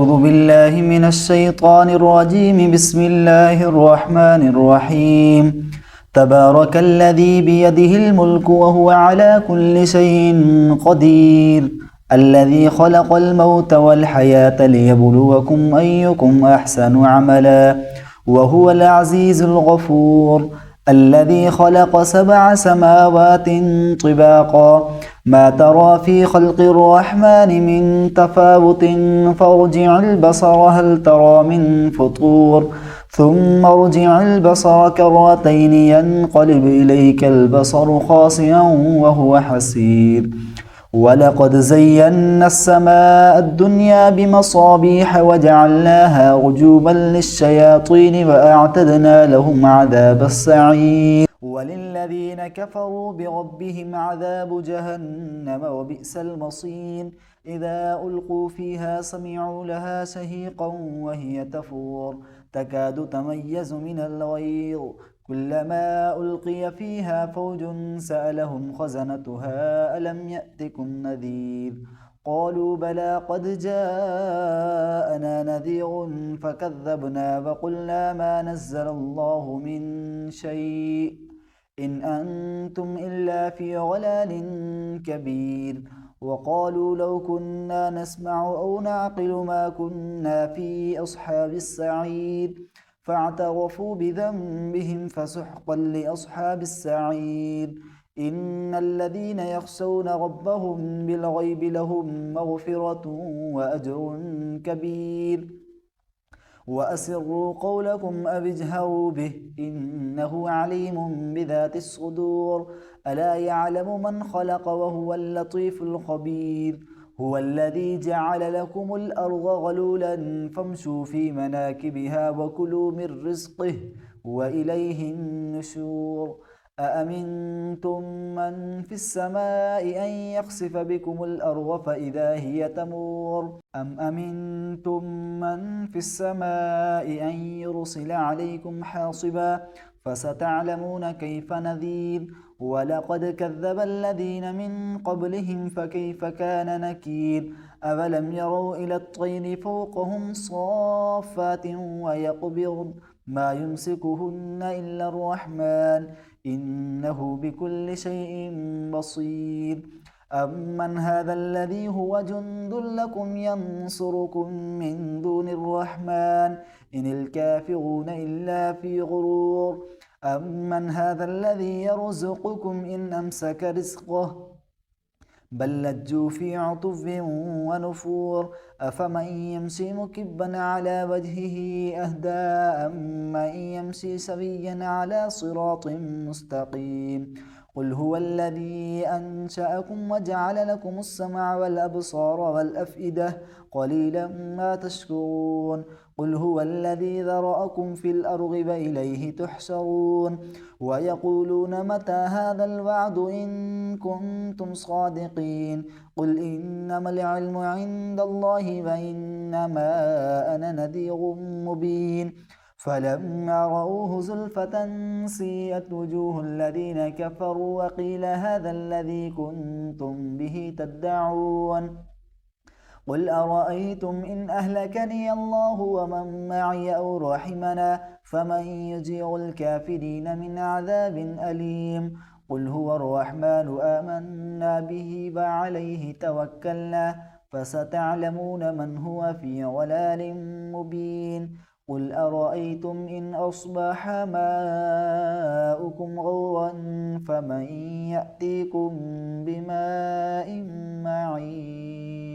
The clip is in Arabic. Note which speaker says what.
Speaker 1: أعوذ بالله من الشيطان الرجيم. بسم الله الرحمن الرحيم. تبارك الذي بيده الملك وهو على كل شيء قدير، الذي خلق الموت والحياة ليبلوكم أيكم أحسن عملا، وهو العزيز الغفور، الذي خلق 7 سماوات طباقا، ما ترى في خلق الرحمن من تفاوت، فارجع البصر هل ترى من فطور، ثم ارجع البصر كرتين ينقلب إليك البصر خاسئا وهو حسير. ولقد زينا السماء الدنيا بمصابيح وجعلناها رجوما للشياطين وأعتدنا لهم عذاب السعير. وللذين كفروا بربهم عذاب جهنم وبئس المصير. إذا ألقوا فيها سمعوا لها شهيقا وهي تفور، تكاد تميز من الغيظ، كلما ألقي فيها فوج سألهم خزنتها ألم يأتكم نذير، قالوا بلى قد جاءنا نذير فكذبنا وقلنا ما نزل الله من شيء إن أنتم إلا في ضلال كبير. وقالوا لو كنا نسمع أو نعقل ما كنا في أصحاب السعير، فاعترفوا بذنبهم فسحقا لأصحاب السعير. إن الذين يخشون ربهم بالغيب لهم مغفرة وأجر كبير. وأسروا قولكم أو اجهروا به إنه عليم بذات الصدور. ألا يعلم من خلق وهو اللطيف الخبير. هو الذي جعل لكم الأرض ظلولا فامشوا في مناكبها وكلوا من رزقه وإليه النشور. أأمنتم من في السماء أن يخسف بكم الأرض فإذا هي تمور، أم أمنتم من في السماء أن يرسل عليكم حاصبا، فستعلمون كيف نذير. ولقد كذب الذين من قبلهم فكيف كان نكير. أولم يروا إلى الطير فوقهم صافات ويقبضن ما يمسكهن إلا الرحمن إنه بكل شيء بصير. أمن هذا الذي هو جند لكم ينصركم من دون الرحمن إن الكافرون إلا في غرور. أمن هذا الذي يرزقكم إن أمسك رزقه بل لجوا في عتو ونفور. أفمن يمشي مكبا على وجهه أهدى أمن يمشي سويا على صراط مستقيم. قل هو الذي أنشأكم وجعل لكم السمع والأبصار والأفئدة قليلا ما تشكرون. قل هو الذي ذرأكم في الأرض وإليه تحشرون. ويقولون متى هذا الوعد إن كنتم صادقين. قل إنما العلم عند الله وإنما أنا نذير مبين. فلما رأوه زلفة سيئت وجوه الذين كفروا وقيل هذا الذي كنتم به تدعون. قل أرأيتم إن أهلكني الله ومن معي أو رحمنا فمن يجير الكافرين من عذاب أليم. قل هو الرحمن آمنا به وعليه توكلنا فستعلمون من هو في ضلال مبين. قل أرأيتم إن أصبح ماؤكم غورا فمن يأتيكم بماء معين.